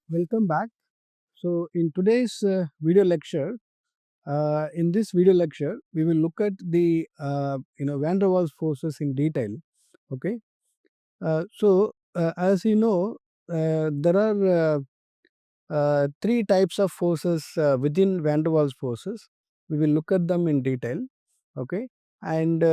Welcome back. So, in today's video lecture, we will look at the van der Waals forces in detail. Okay. As you know, there are three types of forces within van der Waals forces. We will look at them in detail. Okay. And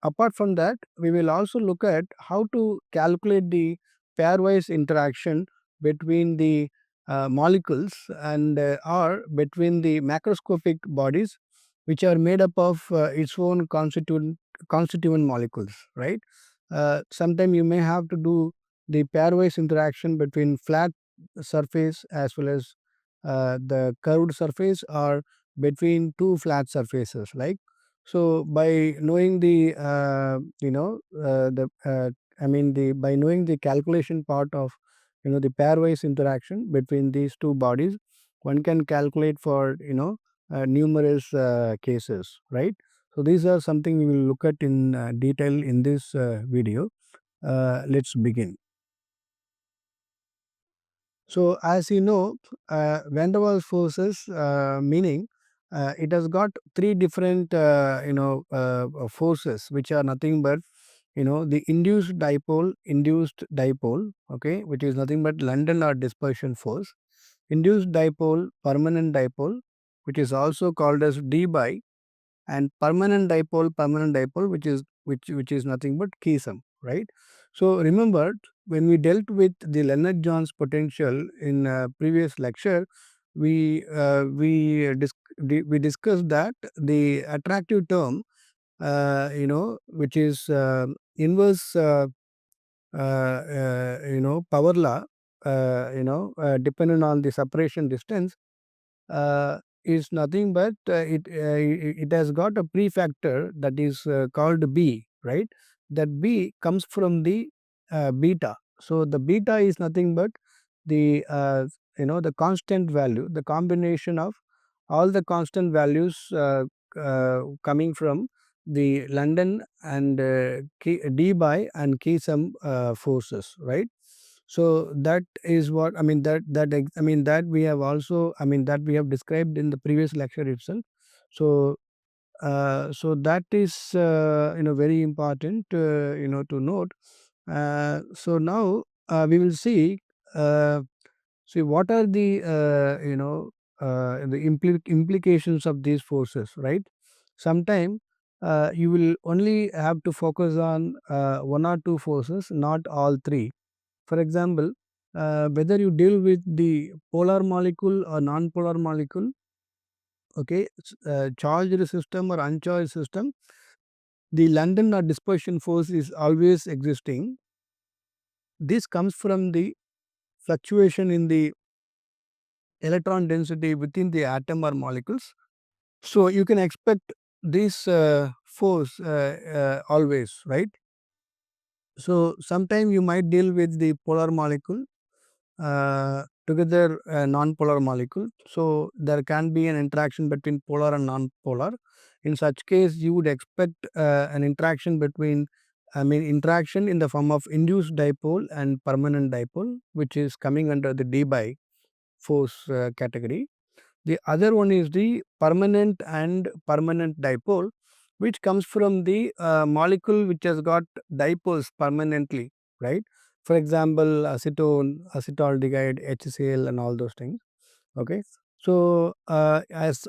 apart from that, we will also look at how to calculate the pairwise interaction between the molecules and or between the macroscopic bodies which are made up of its own constituent molecules, right? Sometime you may have to do the pairwise interaction between flat surface as well as the curved surface or between two flat surfaces, like. So by knowing the the by knowing the calculation part of the pairwise interaction between these two bodies, one can calculate for numerous cases, right? So these are something we will look at in detail in this video. Let's begin. So as you know, van der Waals forces meaning it has got three different forces which are nothing but the induced dipole, okay, which is nothing but London or dispersion force, induced dipole, permanent dipole, which is also called as d by, and permanent dipole, which is nothing but Keesum, right? So remember, when we dealt with the Lennard-Jones potential in previous lecture, we we discussed that the attractive term, which is inverse power law, dependent on the separation distance, is nothing but it has got a prefactor that is called b, right? That b comes from the beta. So the beta is nothing but the the constant value, the combination of all the constant values coming from the London and d by and Keesum forces, right? So that is what I mean, that we have also, that we have described in the previous lecture itself. So so that is very important to note. So now we will see what are the implications of these forces, right? Sometime you will only have to focus on one or two forces, not all three. For example, whether you deal with the polar molecule or non-polar molecule, okay, charged system or uncharged system, the London or dispersion force is always existing. This comes from the fluctuation in the electron density within the atom or molecules. So you can expect this force always, right? So sometime you might deal with the polar molecule together non-polar molecule. So there can be an interaction between polar and non-polar. In such case, you would expect an interaction between, interaction in the form of induced dipole and permanent dipole, which is coming under the d by force category. The other one is the permanent dipole, which comes from the molecule which has got dipoles permanently, right? For example, acetone, acetaldehyde, HCl, and all those things. Okay. So as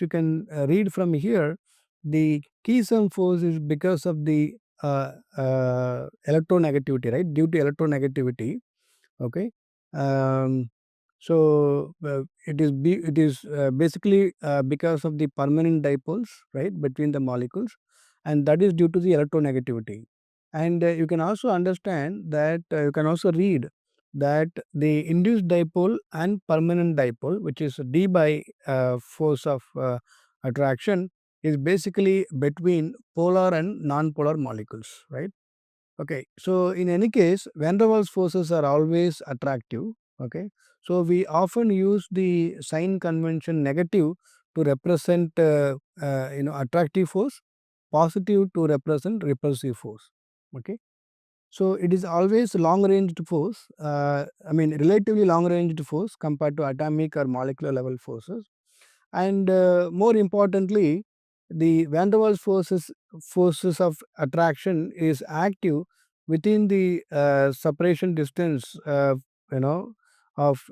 you can read from here, the Keesum force is because of the electronegativity, right? Due to electronegativity. Okay. Um, it is basically because of the permanent dipoles, right, between the molecules, and that is due to the electronegativity. And you can also understand that you can also read that the induced dipole and permanent dipole, which is d by force of attraction, is basically between polar and non-polar molecules, right? Okay, so in any case, van der Waals forces are always attractive. Okay, so we often use the sign convention negative to represent attractive force, positive to represent repulsive force. Okay, So it is always long ranged force, relatively long ranged force compared to atomic or molecular level forces. And more importantly, the van der Waals forces of attraction is active within the separation distance, you know of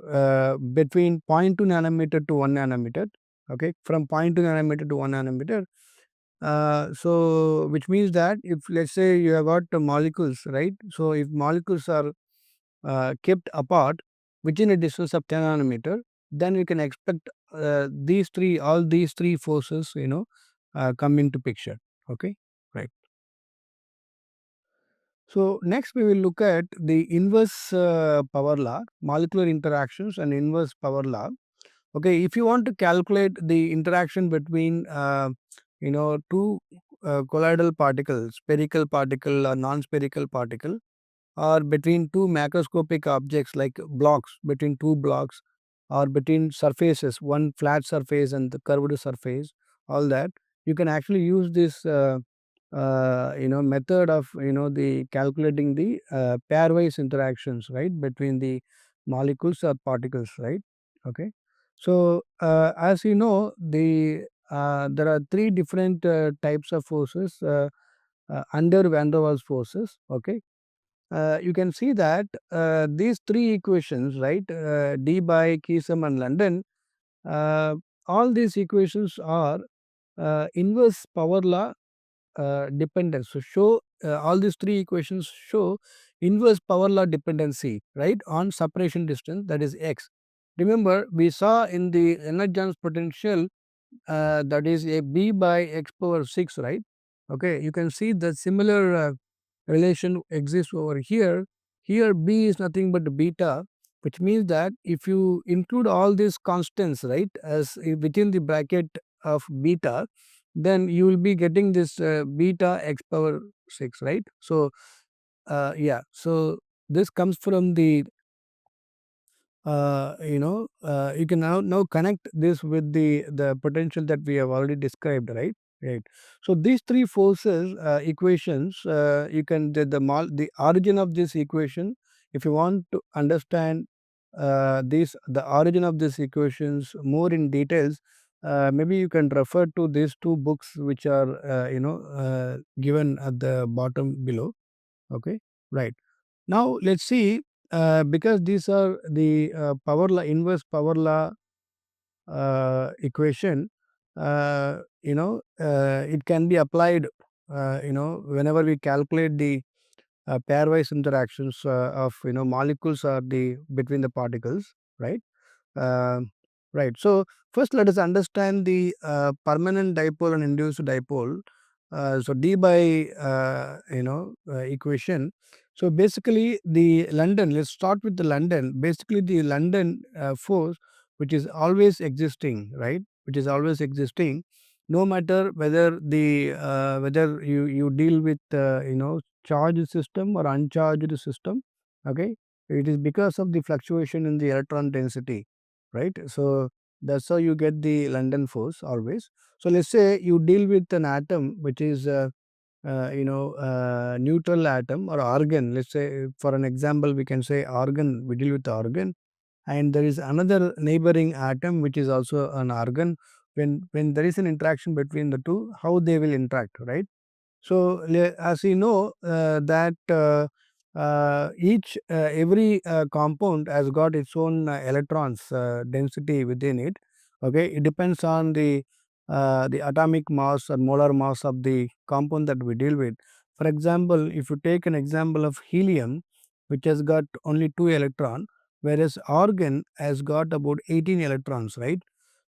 between zero point 0.2 nanometer to 1 nanometer. Okay, from 0.2 nanometer to 1 nanometer. So which means that if, let's say, you have got the molecules, right? So if molecules are kept apart within a distance of 10 nanometer, then you can expect all these three forces, come into picture. Okay, right. So next we will look at the inverse power law, molecular interactions and inverse power law. Okay, if you want to calculate the interaction between two colloidal particles, spherical particle or non-spherical particle, or between two macroscopic objects like blocks, between two blocks, or between surfaces, one flat surface and the curved surface, all that, you can actually use this method of the calculating the pairwise interactions, right, between the molecules or particles, right. Okay, so as you know, there are three different types of forces under van der Waals forces. Okay, you can see that these three equations, right, Debye, Keesom and London, uh, all these equations are inverse power law dependence. So show all these three equations show inverse power law dependency, right, on separation distance, that is x. Remember, we saw in the Lennard-Jones potential, that is a b by x power 6, right. Okay, you can see the similar relation exists over here. Here b is nothing but beta, which means that if you include all these constants, right, as within the bracket of beta, then you will be getting this beta x power 6, right. So yeah, so this comes from the you can now connect this with the potential that we have already described, right. So these three forces equations, you can the origin of this equation, if you want to understand the origin of these equations more in details, maybe you can refer to these two books which are given at the bottom below. Okay, right. Now let's see, because these are the power law, inverse power law equation, it can be applied, whenever we calculate the pairwise interactions of molecules or the between the particles, right. Um, right. So first, let us understand the permanent dipole and induced dipole. So d by equation. So basically, the London. Let's start with the London. Basically, the London force, which is always existing, right? Which is always existing, no matter whether you deal with charged system or uncharged system. Okay, it is because of the fluctuation in the electron density, right. So that's how you get the London force always. So let's say you deal with an atom which is neutral atom or argon. Let's say, for an example, we can say argon, we deal with argon, and there is another neighboring atom which is also an argon. When there is an interaction between the two, how they will interact, right. So as you know, that every compound has got its own electrons density within it. Okay, it depends on the atomic mass or molar mass of the compound that we deal with. For example, if you take an example of helium, which has got only 2 electron, whereas argon has got about 18 electrons, right.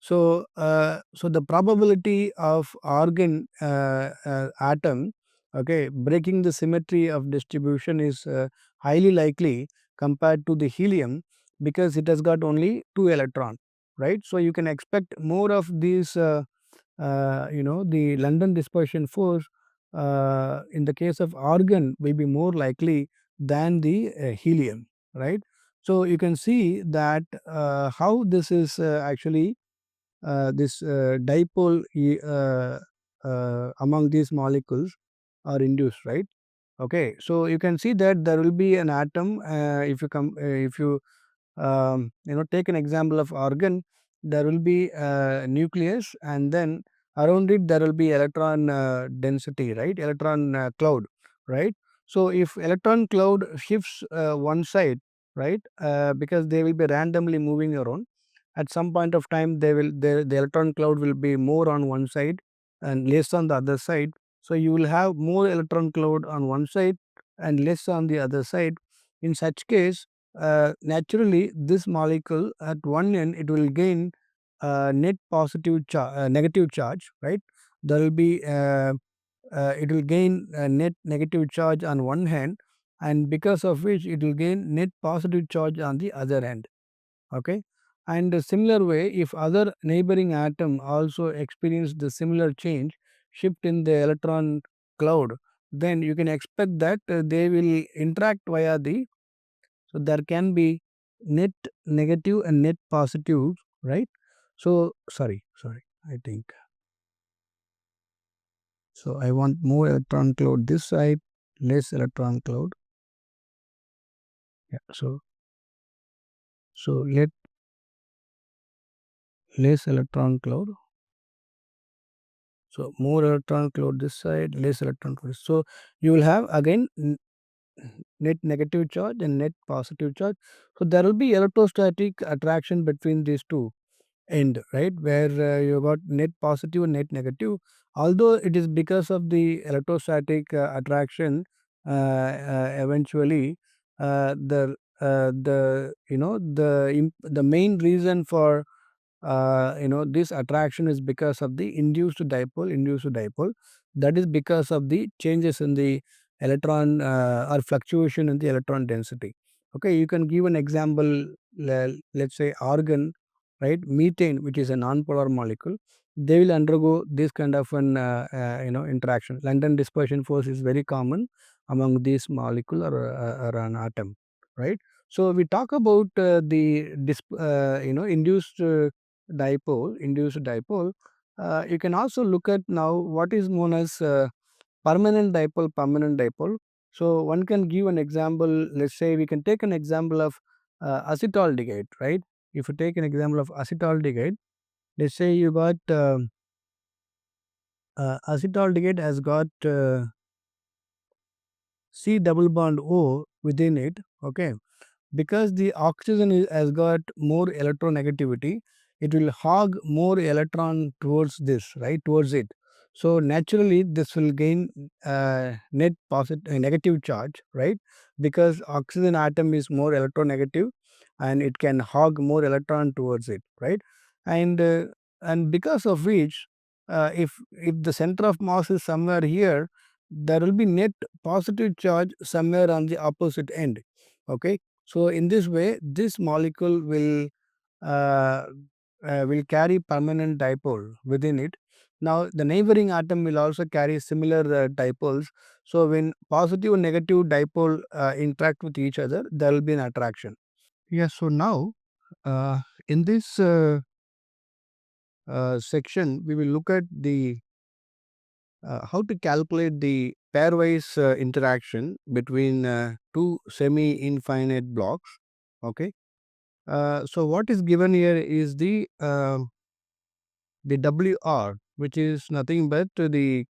So the probability of argon atom, okay, breaking the symmetry of distribution is highly likely compared to the helium, because it has got only 2 electron, right. So you can expect more of these the London dispersion force in the case of argon will be more likely than the helium, right. So you can see that how this is actually this dipole among these molecules are induced, right. Okay, so you can see that there will be an atom. If you take an example of organ, there will be a nucleus, and then around it there will be electron density, right? Electron cloud, right? So if electron cloud shifts one side, right, because they will be randomly moving around, at some point of time the electron cloud will be more on one side and less on the other side. So you will have more electron cloud on one side and less on the other side. In such case, naturally this molecule at one end it will gain net negative charge, right? There will be it will gain net negative charge on one hand, and because of which it will gain net positive charge on the other end. Okay, and a similar way, if other neighboring atom also experience the similar change, shift in the electron cloud, then you can expect that they will interact via the, so there can be net negative and net positive, right? So sorry, I think so. I want more electron cloud this side, less electron cloud. Yeah, so let less electron cloud. So more electron cloud this side, less electron cloud. So you will have again net negative charge and net positive charge. So there will be electrostatic attraction between these two end, right, where you got net positive and net negative. Although it is because of the electrostatic attraction, eventually the the main reason for this attraction is because of the induced dipole. That is because of the changes in the electron or fluctuation in the electron density. Okay, you can give an example. Let's say argon, right? Methane, which is a non-polar molecule, they will undergo this kind of an interaction. London dispersion force is very common among these molecule or an atom, right? So we talk about the induced dipole. You can also look at now what is known as permanent dipole. So one can give an example. Let's say we can take an example of acetaldehyde, right? If you take an example of acetaldehyde, let's say you got acetaldehyde has got C double bond O within it. Okay, because the oxygen has got more electronegativity, it will hog more electron towards this, right, towards it. So naturally this will gain net positive negative charge, right, because oxygen atom is more electronegative and it can hog more electron towards it, right. And uh, and because of which if the center of mass is somewhere here, there will be net positive charge somewhere on the opposite end. Okay, so in this way, this molecule uh, will carry permanent dipole within it. Now, the neighboring atom will also carry similar dipoles. So, when positive and negative dipole interact with each other, there will be an attraction. Yes. So now, in this section, we will look at the how to calculate the pairwise interaction between two semi-infinite blocks. Okay. So what is given here is the WR, which is nothing but the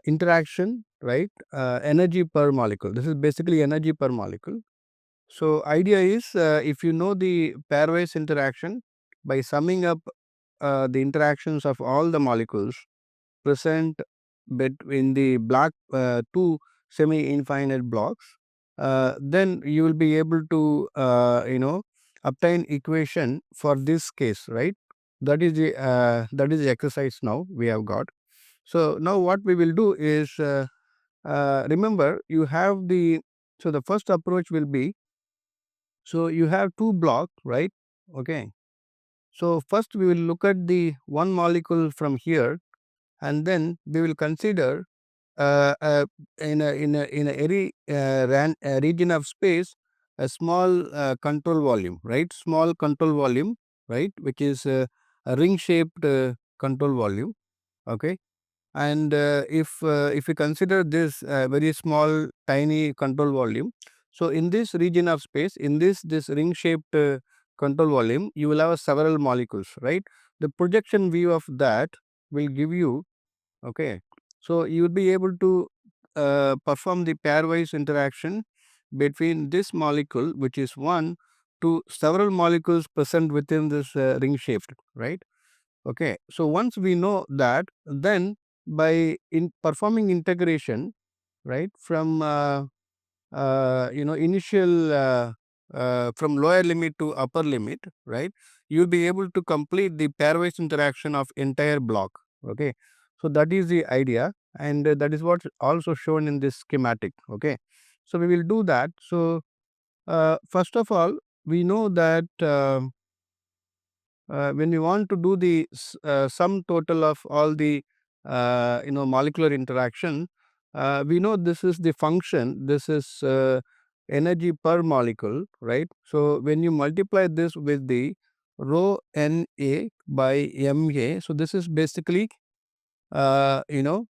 interaction, right? Energy per molecule. This is basically energy per molecule. So idea is if you know the pairwise interaction, by summing up the interactions of all the molecules present between the black two semi-infinite blocks, then you will be able to obtain equation for this case, right? That is the exercise now we have got. So now what we will do is remember you have the, so the first approach will be, so you have two blocks, right? Okay. So first we will look at the one molecule from here, and then we will consider uh, uh, in a very region of space a small control volume, right? Small control volume, right? Which is a ring shaped control volume. Okay. And if you consider this very small tiny control volume, so in this region of space, in this ring shaped control volume, you will have several molecules, right? The projection view of that will give you, okay, so you will be able to perform the pairwise interaction between this molecule, which is one, to several molecules present within this ring shaped, right? Okay, so once we know that, then by in performing integration, right, from initial from lower limit to upper limit, right, you'll be able to complete the pairwise interaction of entire block. Okay, so that is the idea, and that is what's also shown in this schematic. Okay, so we will do that. So first of all, we know that when you want to do the sum total of all the molecular interaction, we know this is the function, this is energy per molecule, right? So when you multiply this with the rho Na by Ma, so this is basically uh, you know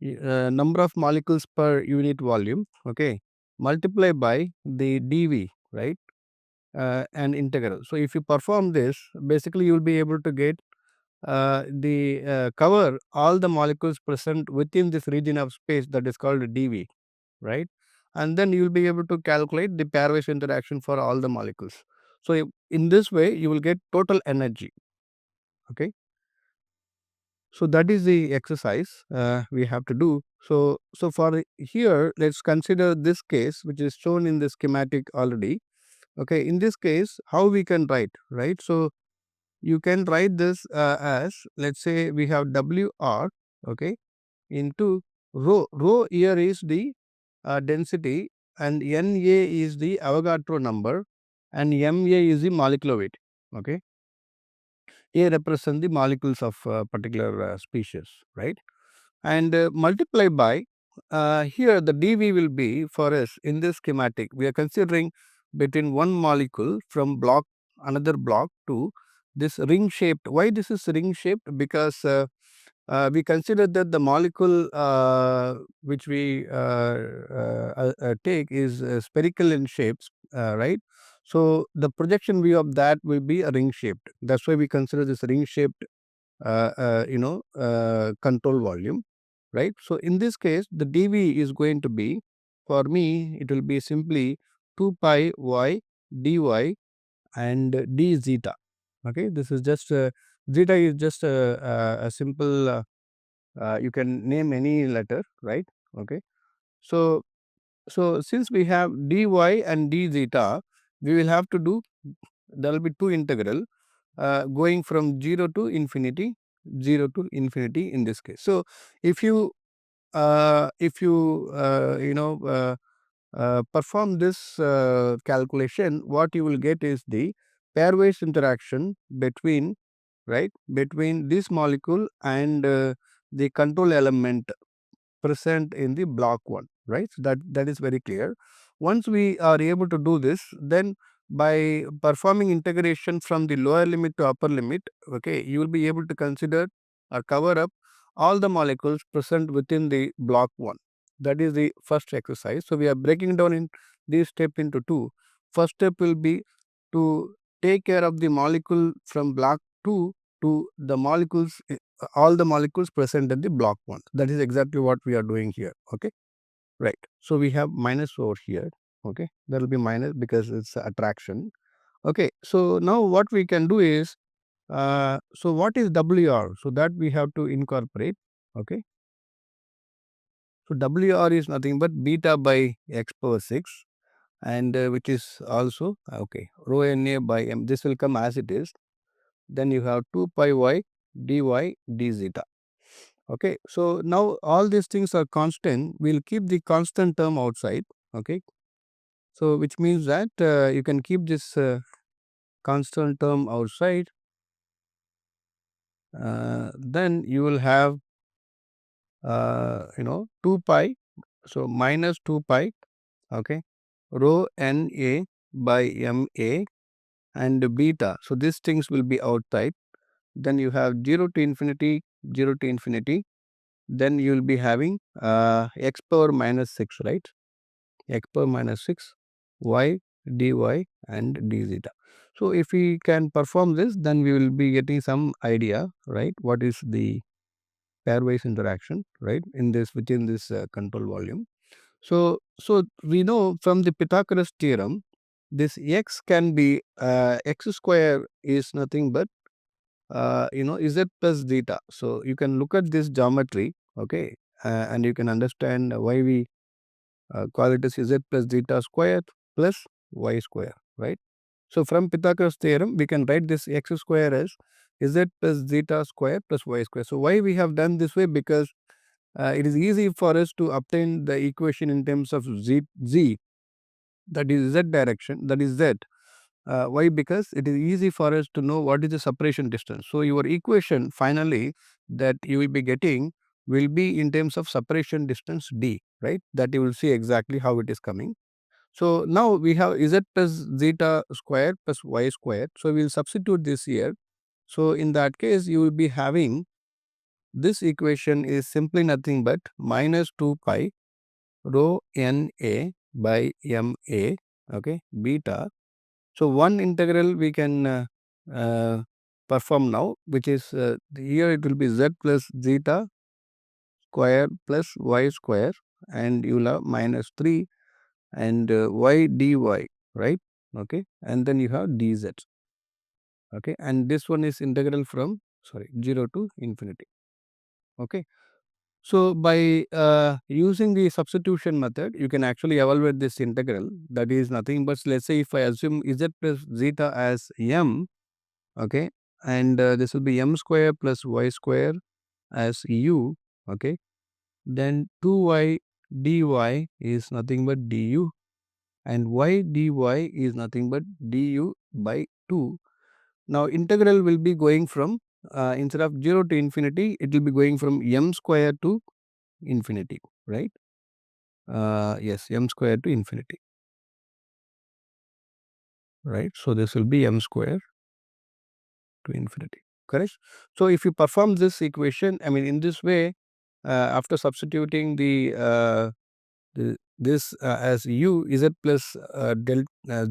number of molecules per unit volume, okay, multiply by the dV, right? And integral. So if you perform this, basically you will be able to get cover all the molecules present within this region of space, that is called dV, right? And then you will be able to calculate the pairwise interaction for all the molecules. So in this way you will get total energy. Okay, so that is the exercise we have to do. So for here, let's consider this case which is shown in the schematic already. Okay, in this case, how we can write, right? So you can write this as, let's say we have WR, okay, into rho. Rho here is the density, and Na is the Avogadro number, and Ma is the molecular weight. Okay, A represent the molecules of particular species, right? And multiply by here the dV will be, for us in this schematic, we are considering between one molecule from block another block to this ring shaped. Why this is ring shaped? Because we consider that the molecule which we take is spherical in shapes, right? So the projection view of that will be a ring shaped. That's why we consider this ring shaped control volume, right? So in this case, the dV is going to be, for me, it will be simply 2 pi y dy and d zeta. Okay, this is just zeta is just a simple. You can name any letter, right? Okay, so since we have dy and d zeta, we will have to do, there will be two integral going from 0 to infinity, 0 to infinity in this case. So if you perform this calculation, what you will get is the pairwise interaction between, right, between this molecule and the control element present in the block 1, right? So that is very clear. Once we are able to do this, then by performing integration from the lower limit to upper limit, okay, you will be able to consider or cover up all the molecules present within the block 1. That is the first exercise. So we are breaking down in this step into two. First step will be to take care of the molecule from block 2 to the molecules, all the molecules present in the block 1. That is exactly what we are doing here. Okay, right. So we have minus over here. Okay, that will be minus because it's attraction. Okay, so now what we can do is, so what is WR? So that we have to incorporate. Okay, so WR is nothing but beta by x power 6, and which is also okay, rho Na by m. This will come as it is. Then you have 2 pi y dy d zeta. Okay, so now all these things are constant. We'll keep the constant term outside. Okay, so which means that you can keep this constant term outside. Then you will have 2 pi, so minus 2 pi, okay, rho Na by Ma and beta. So these things will be outside. Then you have 0 to infinity 0 to infinity, then you will be having x power minus 6, right? X power minus 6 y dy and d zeta. So, if we can perform this, then we will be getting some idea, right, what is the pairwise interaction, right, in this within this control volume. So we know from the Pythagoras theorem, this x can be x square is nothing but z plus zeta. So you can look at this geometry, okay, and you can understand why we call it as z plus zeta square plus y square, right? So from Pythagoras theorem, we can write this x square as z plus zeta square plus y square. So why we have done this way? Because it is easy for us to obtain the equation in terms of z, that is z direction, that is z. Why? Because it is easy for us to know what is the separation distance. So your equation finally that you will be getting will be in terms of separation distance d, right? That you will see exactly how it is coming. So now we have z plus zeta square plus y square. So we will substitute this here. So in that case, you will be having this equation is simply nothing but minus 2 pi rho n a by m a, okay, beta. So one integral we can perform now, which is here it will be z plus zeta square plus y square, and you will have minus 3 and y dy, right, okay, and then you have dz, okay, and this one is integral from 0 to infinity, okay. So by using the substitution method, you can actually evaluate this integral. That is nothing but, let's say if I assume z plus zeta as m, okay, and this will be m square plus y square as u, okay, then 2y dy is nothing but du, and y dy is nothing but du by 2. Now integral will be going from instead of 0 to infinity, it will be going from m square to infinity, right? Yes, m square to infinity, right? So this will be m square to infinity, correct? So if you perform this equation, I mean in this way, after substituting this as u z plus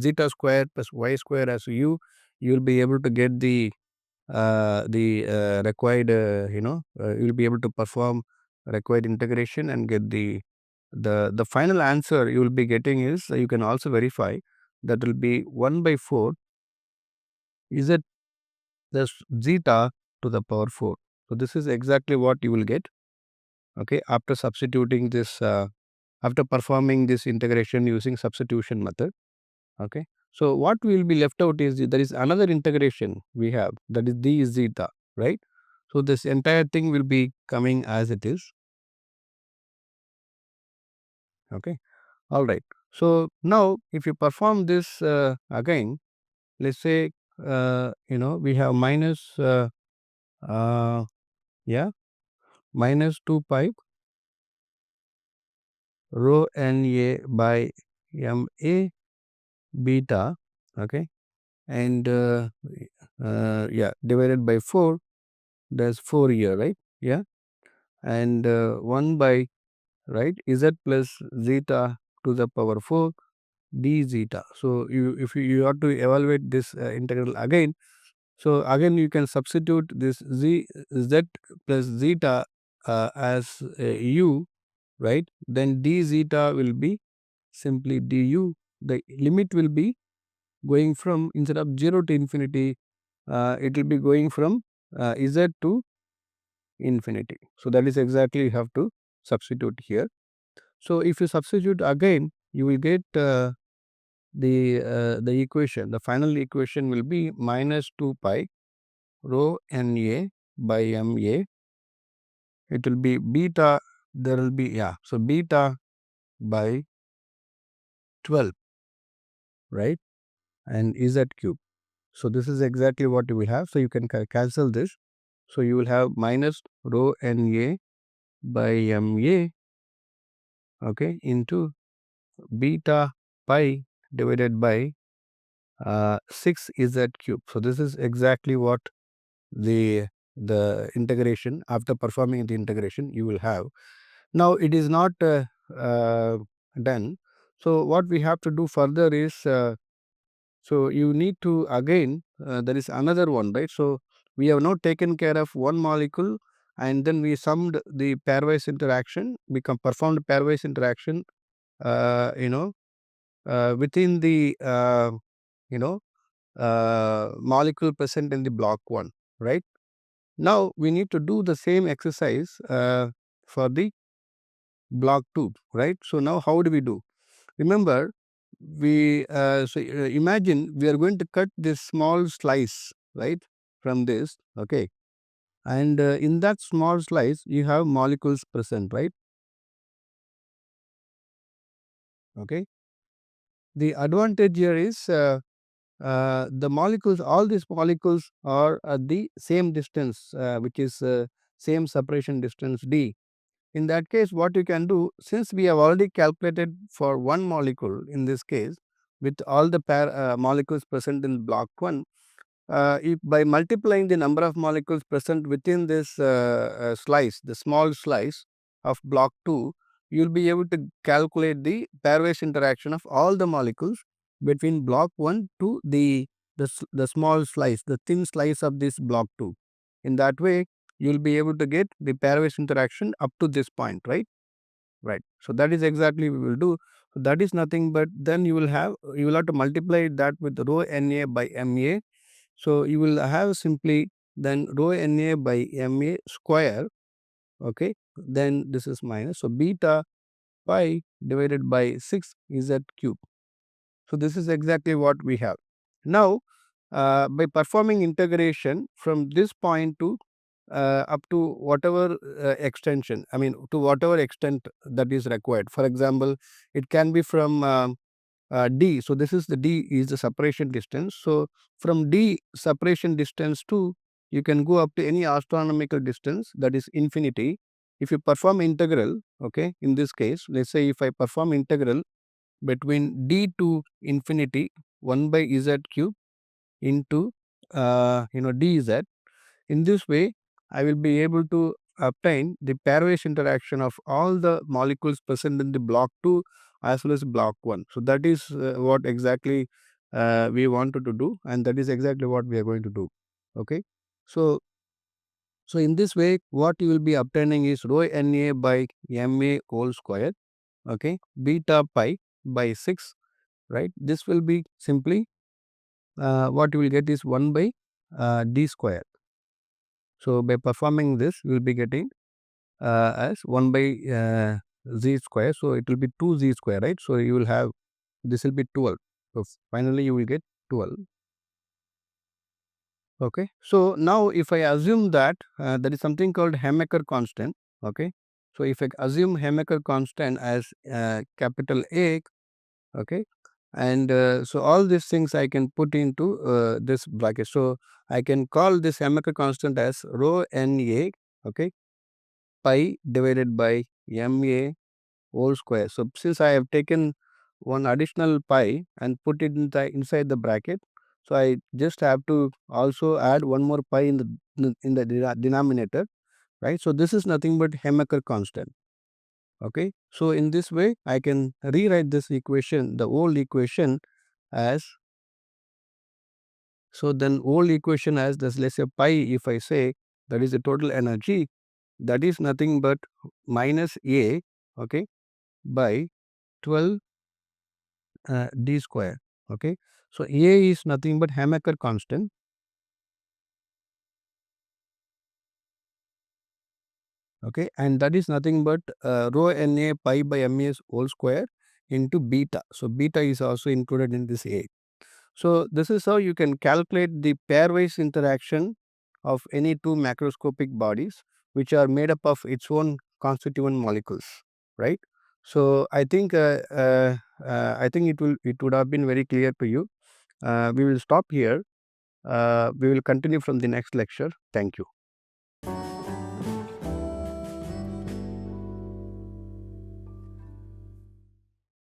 zeta square plus y square as u, you will be able to get the required you will be able to perform required integration and get the final answer you will be getting is, you can also verify, that will be 1 by 4 z plus zeta to the power 4. So this is exactly what you will get, okay, after substituting this after performing this integration using substitution method, okay. So what will be left out is there is another integration we have, that is d zeta, right? So this entire thing will be coming as it is, okay. All right. So now if you perform this again, let's say we have minus yeah, minus 2 pi rho n a by m a beta, okay, and yeah, divided by 4, there's 4 here, right? Yeah, and 1 by, right, z plus zeta to the power 4 d zeta. So if you have to evaluate this integral again, so again you can substitute this z plus zeta as u, right? Then d zeta will be simply du. The limit will be going from, instead of 0 to infinity, it will be going from z to infinity. So that is exactly you have to substitute here. So if you substitute again, you will get the equation. The final equation will be minus 2 pi rho n a by m a. It will be beta. There will be, yeah, so beta by 12, right, and z cube. So this is exactly what we have. So you can cancel this. So you will have minus rho n a by m a, okay, into beta pi divided by 6 z cube. So this is exactly what the the integration. After performing the integration, you will have. Now it is not done. So what we have to do further is, so you need to again, there is another one, right? So we have now taken care of one molecule, and then we summed the pairwise interaction, performed pairwise interaction, within the molecule present in the block 1, right? Now we need to do the same exercise for the block 2, right? So now how do we do? Remember, imagine we are going to cut this small slice, right, from this, okay, and in that small slice you have molecules present, right? Okay. The advantage here is, the molecules, all these molecules are at the same distance, which is same separation distance d. In that case, what you can do, since we have already calculated for one molecule in this case with all the molecules present in block 1, if by multiplying the number of molecules present within this slice, the small slice of block 2, you will be able to calculate the pairwise interaction of all the molecules between block 1 to the small slice, the thin slice of this block 2. In that way, you will be able to get the pairwise interaction up to this point, right? Right. So that is exactly we will do. So that is nothing but then you will have to multiply that with rho Na by Ma. So you will have simply then rho Na by Ma square. Okay. Then this is minus. So beta pi divided by 6 Z cube. So this is exactly what we have. Now by performing integration from this point to up to whatever extension, I mean to whatever extent that is required. For example, it can be from d. So this is the d is the separation distance. So from d separation distance to, you can go up to any astronomical distance, that is infinity. If you perform integral, okay, in this case, let's say if I perform integral between d to infinity 1 by z cube into dz. In this way, I will be able to obtain the pairwise interaction of all the molecules present in the block 2 as well as block 1. So that is what exactly we wanted to do, and that is exactly what we are going to do. Okay. So in this way, what you will be obtaining is rho Na by Ma whole square, okay, beta pi by 6, right? This will be simply what you will get is 1 by d square. So by performing this, we will be getting as 1 by z square. So it will be 2z square, right? So you will have, this will be 12. So finally you will get 12. Okay. So now if I assume that there is something called Hamaker constant. Okay. So if I assume Hamaker constant as capital A, okay, and so all these things I can put into this bracket. So I can call this Hamaker constant as rho Na, okay, pi divided by Ma whole square. So since I have taken one additional pi and put it inside the bracket, so I just have to also add one more pi in the denominator, right? So this is nothing but Hamaker constant. Okay. So in this way, I can rewrite this equation, the whole equation as, so then whole equation as this, let's say pi, if I say that is the total energy, that is nothing but minus A, okay, by 12 d square. Okay. So A is nothing but Hamaker constant. Okay. And that is nothing but rho Na pi by Ma whole square into beta. So beta is also included in this A. So this is how you can calculate the pairwise interaction of any two macroscopic bodies which are made up of its own constituent molecules, right? So I think it would have been very clear to you. We will stop here. We will continue from the next lecture. Thank you.